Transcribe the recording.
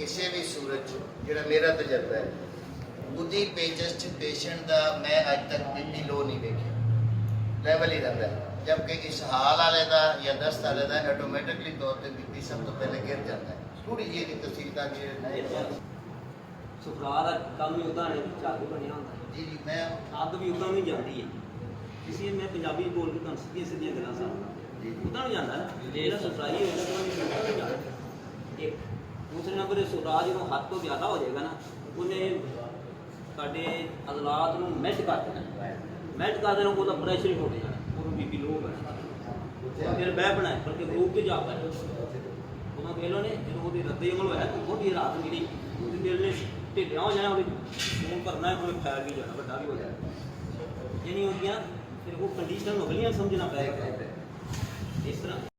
किसी भी सूरत जो मेरा तजर्बा है बुद्धि पेचस पेशेंट का मैं अज तक बीपी लो नहीं देखी लैवल ही रहता है, जबकि इस हाल वाले का या दस्त वाले का ऑटोमेटिकली तौर पर बीपी सब तो पहले गिर जाता है। थोड़ी जी की तफसील का सुखरा का काम ही उदा ने चालू बनया होंदा जी जी मैं अग भी उदा नहीं जाती है इसलिए मैं पंजाबी बोल के तुम सीधी सीधी गल्लां साफ उदा नहीं जाता ना जेड़ा सुखराई होगा तो नहीं जाता। एक दूसरे नंबर सुखरा जो हद तो ज़्यादा हो जाएगा ना उन्हें साढ़े अदलात में मैच कर देना, मैच कर देना वो प्रैशर ही हो जाना वो बीपी लो होगा फिर बह बनाए बल्कि ग्रुप के जा पाए तो पहलों ने जो वो रद्द अमल होया वो भी रात मिली दिल ने ढिलिया हो जाना खून भरना है कोई फैल भी जाना बड़ा भी हो जाए यानी हो गया फिर वो कंडीशन अगलियां समझना पड़ेगा इस तरह।